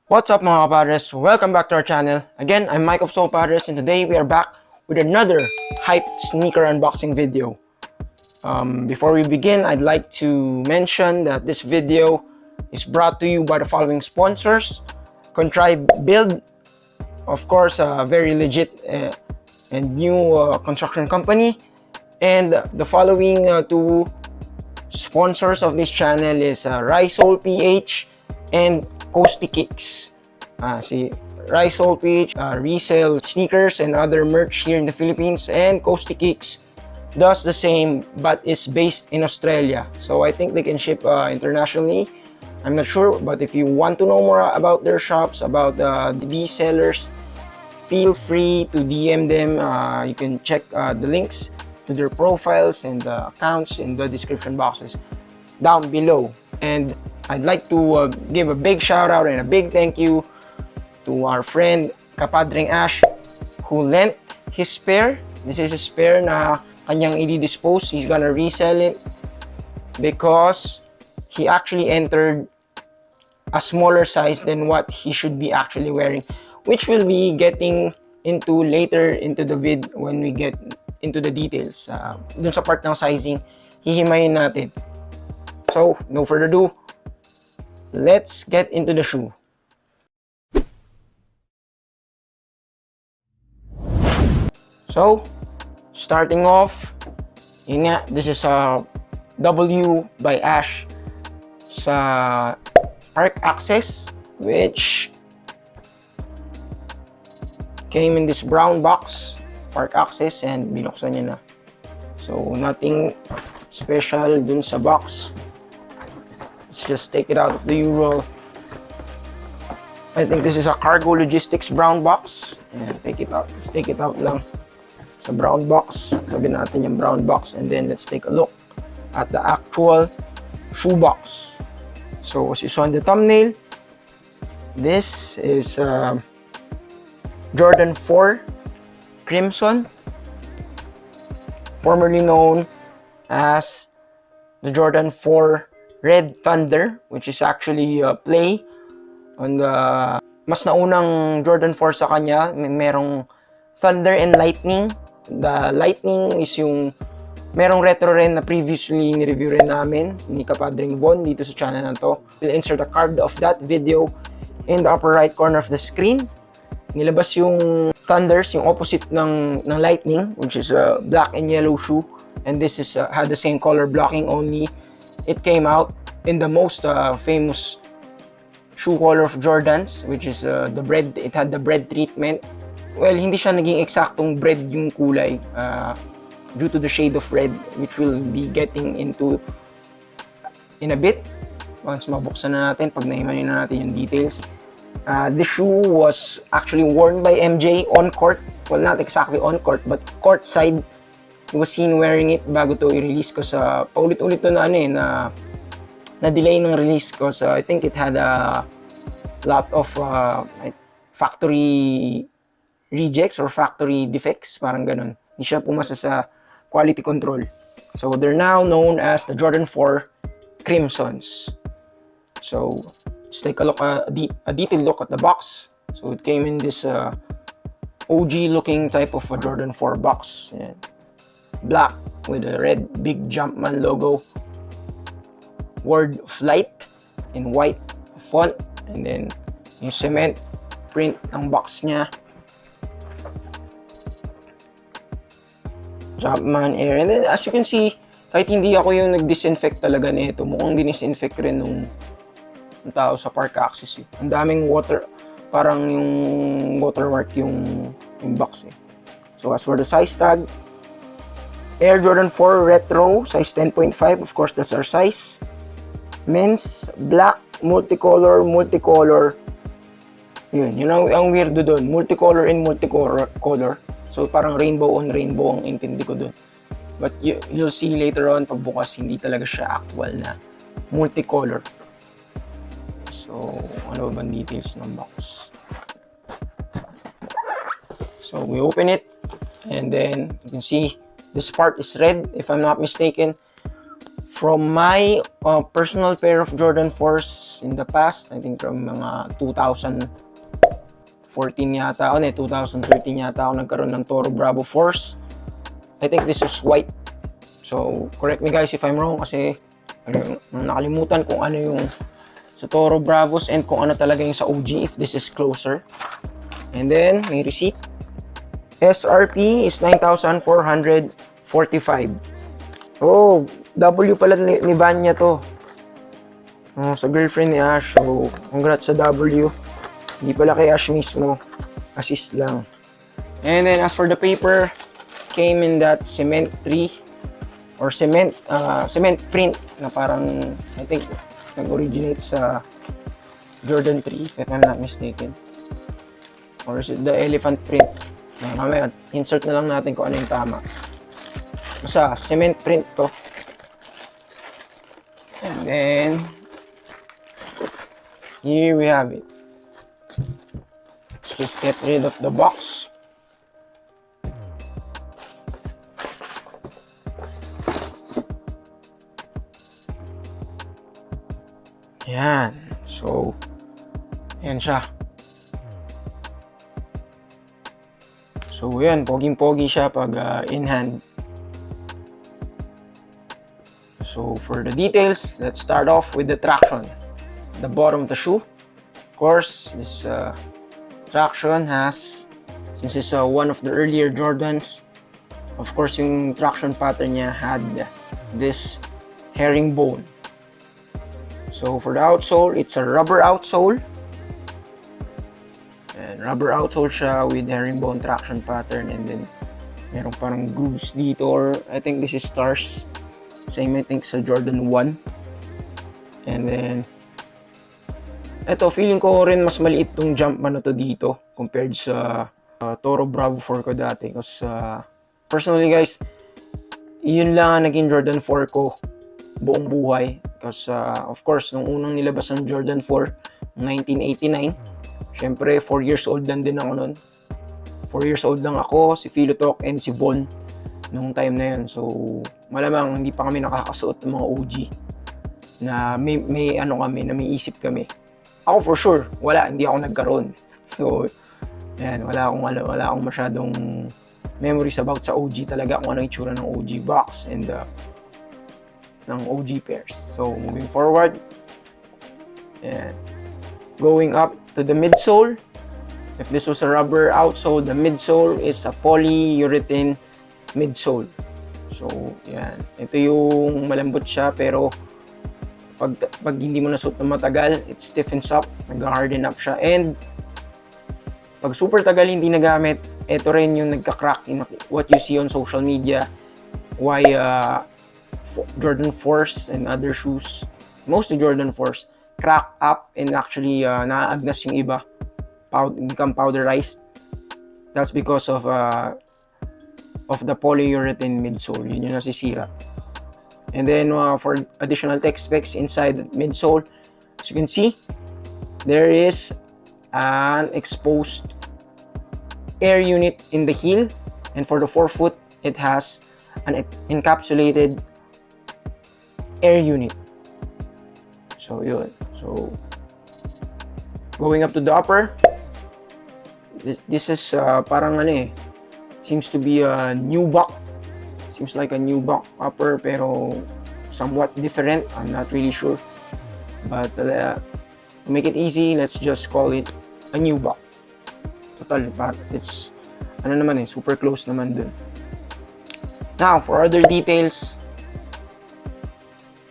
What's up mga kapadres? Welcome back to our channel. Again, I'm Mike of Soul Padres and today we are back with another hyped sneaker unboxing video. Before we begin, I'd like to mention that this video is brought to you by the following sponsors. Contrive Build, of course, a very legit and new construction company. And the following two sponsors of this channel is rysoleph and coastiekicks. Si rysoleph resell sneakers and other merch here in the Philippines, and coastiekicks does the same but is based in Australia. So I think they can ship internationally. I'm not sure, but if you want to know more about their shops, about these sellers, feel free to DM them. You can check the links to their profiles and accounts in the description boxes down below. And I'd like to give a big shout out and a big thank you to our friend Kapadring Ash, who lent his spare. This is a spare na kanyang i-dispose. He's gonna resell it because he actually entered a smaller size than what he should be actually wearing, which we'll be getting into later into the vid when we get into the details. Dun sa part ng sizing, hihimayin natin. So, no further ado, let's get into the shoe. So, starting off, yun nga, this is a W by Ash sa Park Access, which came in this brown box, Park Access, and binuksan niya na. So, nothing special dun sa box. Let's just take it out of the usual. I think this is a Cargo Logistics brown box. And take it out. Let's take it out lang sa brown box. Sabi natin yung brown box, and then let's take a look at the actual shoe box. So, as you saw in the thumbnail, this is Jordan 4 Crimson, formerly known as the Jordan 4 Red Thunder, which is actually a play on the mas naunang Jordan 4 sa kanya. Merong Thunder and Lightning. The Lightning is yung merong retro rin na previously ni-review rin namin ni Kapadring Von dito sa channel na to. We'll insert a card of that video in the upper right corner of the screen. Nilabas yung Thunders, yung opposite ng Lightning, which is a black and yellow shoe, and this is had the same color blocking, only it came out in the most famous shoe color of Jordans, which is the bread. It had the bread treatment. Well, hindi siya naging eksaktong bread yung kulay due to the shade of red, which we'll be getting into in a bit once mabuksan na natin, pag naimanin na natin yung details. The shoe was actually worn by MJ on court. Well, not exactly on court, but court side. He was seen wearing it bago to i-release ko sa paulit-ulit to na na delay ng release ko. So I think it had a lot of factory rejects or factory defects, parang ganun. Hindi siya pumasa sa quality control. So they're now known as the Jordan 4 Crimsons. So let's take a look, a detailed look at the box. So it came in this OG looking type of a Jordan 4 box. Yeah. Black with a red big Jumpman logo. Word Flight in white font. And then yung cement print ng box niya. Jumpman Air. And then as you can see, kahit hindi ako yung nag-disinfect talaga nito, mukhang dinisinfect rin nung tao sa Park Access. Ang daming water, parang yung watermark yung box eh. So as for the size tag, Air Jordan 4 Retro, size 10.5, of course that's our size. Men's, black, multicolor. Yun ang weirdo doon, multicolor and multicolor. So parang rainbow on rainbow ang intindi ko doon. But you'll see later on pagbukas, hindi talaga siya actual na multicolor. So, ano ba bang details ng box? So, we open it, and then you can see this part is red, if I'm not mistaken. From my personal pair of Jordan 4s, because in the past, I think from mga 2014 yata, 2013 yata ako nagkaroon ng Toro Bravo Force. I think this is white. So, correct me guys if I'm wrong kasi nakalimutan kung ano yung sa Toro Bravos and kung ano talaga yung sa OG if this is closer. And then, may receipt. SRP is 9,445. Oh, W pala ni Vanya to. Sa girlfriend ni Ash. So, congrats sa W. Hindi pala kay Ash mismo. Assist lang. And then, as for the paper, came in that cement 3 or cement print na parang, I think, nag-originate sa Jordan 3, if I'm not mistaken. Or is it the elephant print? Mamaya, insert na lang natin kung ano yung tama. Basta, cement print to. And then, here we have it. Let's just get rid of the box. Yan. So, yan siya. So, yan. Poging-pogi siya pag in hand. So, for the details, let's start off with the traction. The bottom of the shoe. Of course, this traction has, since it's one of the earlier Jordans, of course, yung traction pattern niya had this herringbone. So, for the outsole, it's a rubber outsole. And rubber outsole siya with herringbone traction pattern. And then, meron parang grooves dito. Or, I think this is stars. Same, I think, sa Jordan 1. And then, eto, feeling ko rin mas maliit tong jump man na to dito compared sa Toro Bravo 4 ko dati. Because, personally guys, yun lang ang naging Jordan 4 ko buong buhay. Because, of course, nung unang nilabas ng Jordan 4, 1989, syempre, 4 years old lang din ako nun. 4 years old lang ako, si Philotok, and si Von nung time na yun. So, malamang hindi pa kami nakakasuot ng mga OG na may ano kami, na may isip kami. Ako for sure, wala, hindi ako nagkaroon. So, yan, wala akong masyadong memories about sa OG talaga, kung ano yung itsura ng OG box and ng OG pairs. So, moving forward, and going up to the midsole. If this was a rubber outsole, the midsole is a polyurethane midsole. So, yan. Ito yung malambot siya, pero pag hindi mo nasuot na matagal, it stiffens up, nag-harden up siya. And pag super tagal hindi nagamit, ito rin yung nagka-crack in what you see on social media. Why Jordan 4s and other shoes, mostly Jordan 4s, crack up and actually naaagnas yung iba, become powderized. That's because of the polyurethane midsole. Yun yung nasisira. And then for additional tech specs inside the midsole, as you can see, there is an exposed air unit in the heel, and for the forefoot, it has an encapsulated air unit. So yun. So going up to the upper, this is parang seems to be a nubuck. Seems like a nubuck upper, pero somewhat different. I'm not really sure. But to make it easy, let's just call it a nubuck. Total, it's super close naman dun. Now, for other details,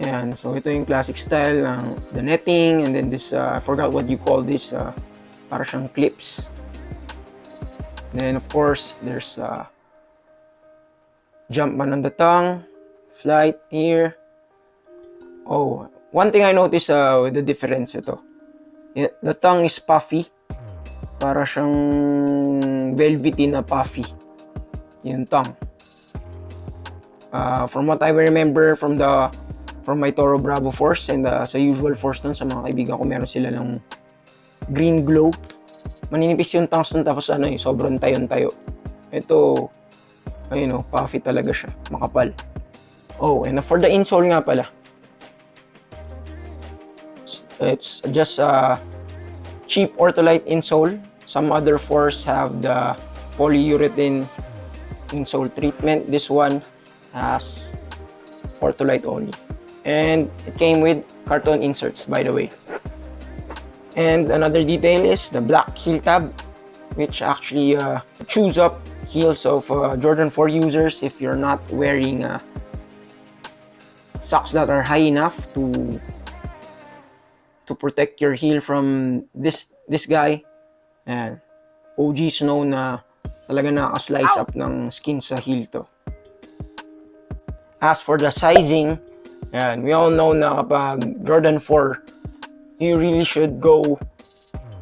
yan, so ito yung classic style ng the netting, and then this, I forgot what you call this, para siyang clips. And then of course, there's jump man on the tongue, flight here. Oh, one thing I noticed with the difference ito, the tongue is puffy, para siyang velvety na puffy yung tongue. From what I remember from my Toro Bravo Force and sa usual Force nun, sa mga kaibigan ko, meron sila ng green glow. Maninipis yung tongues nun, tapos sobrang tayon-tayo. Ito, puffy talaga siya, makapal. Oh, and for the insole nga pala, It's just a cheap ortholite insole. Some other fours have the polyurethane insole treatment. This one has ortholite only. And it came with carton inserts, by the way. And another detail is the black heel tab, which actually chews up heels of Jordan 4 users if you're not wearing socks that are high enough to protect your heel from this guy. And OGs know na talaga nakaka-slice up ng skin sa heel to. As for the sizing, yan, we all know na kapag Jordan 4, you really should go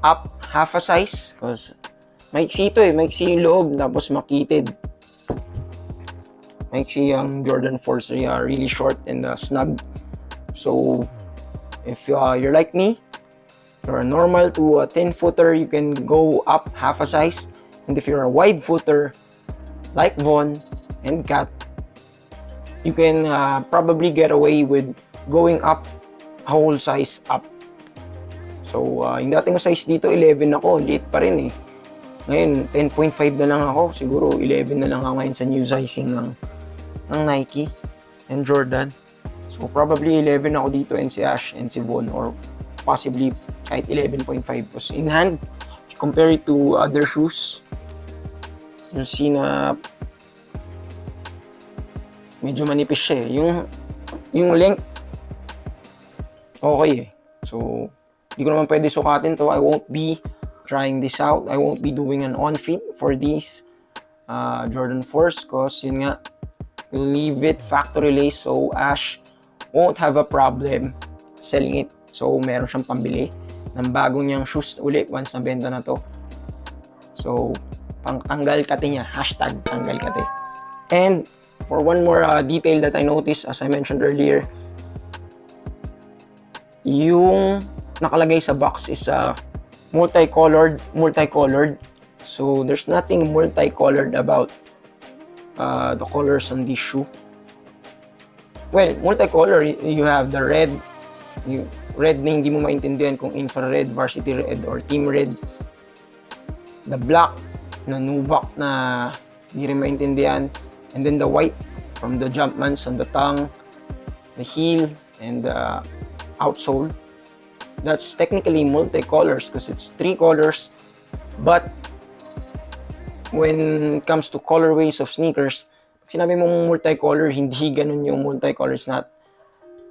up half a size because maiksi ito eh, maiksi yung loob tapos makitid. Maiksi yung Jordan 4s, so yeah, really short and snug. So if you're like me, you're a normal to a thin footer, you can go up half a size. And if you're a wide footer like Von and Kat, you can probably get away with going up a whole size up. So yung dating size dito 11 ako, late pa rin eh. Ngayon 10.5 na lang ako, siguro 11 na lang ako ngayon sa new sizing ng Nike and Jordan. So probably 11 ako dito and si Ash and si Von, or possibly kahit 11.5. Because in hand, compare it to other shoes, you'll see na medyo manipis siya eh. Yung length, okay eh. So, di ko naman pwede sukatin to. I won't be trying this out. I won't be doing an on-fit for these Jordan 4s because yun nga, we'll leave it factory lace so Ash won't have a problem selling it. So, meron siyang pambili ng bagong niyang shoes ulit once nabenta na to. So, pang tanggal kate niya. Hashtag tanggal kate. And for one more detail that I noticed, as I mentioned earlier, yung nakalagay sa box is multicolored. So, there's nothing multicolored about the colors on this shoe. Well, multicolor, you have the red, red na hindi mo maintindihan kung infrared, varsity red, or team red. The black na nubuck na hindi rin maintindihan. And then the white from the Jumpmans on the tongue, the heel, and the outsole. That's technically multicolors because it's 3 colors. But when it comes to colorways of sneakers, pag sinabi mong multicolor, hindi ganun yung multicolor. It's not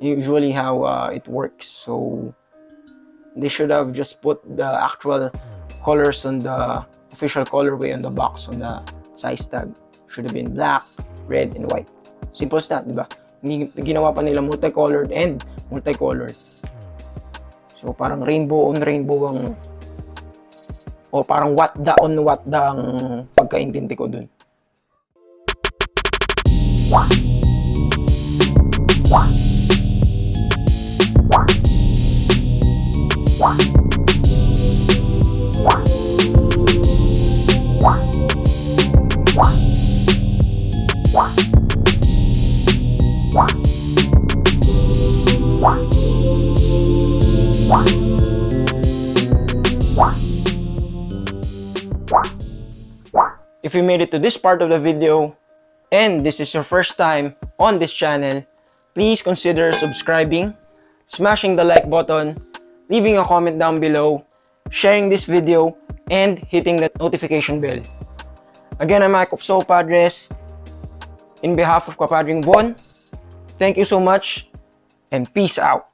usually how it works. So they should have just put the actual colors on the official colorway on the box, on the size tag. Should have been black, red, and white. Simple as that, di ba? Hindi ginawa pa nila multicolored and multicolored. So parang rainbow on rainbow ang, o parang watda on watda ang pagkaintindi ko dun. If you made it to this part of the video and this is your first time on this channel, please consider subscribing, smashing the like button, leaving a comment down below, sharing this video, and hitting that notification bell. Again, I'm Mike of Soul Padres. In behalf of Kapadring Von, thank you so much and peace out.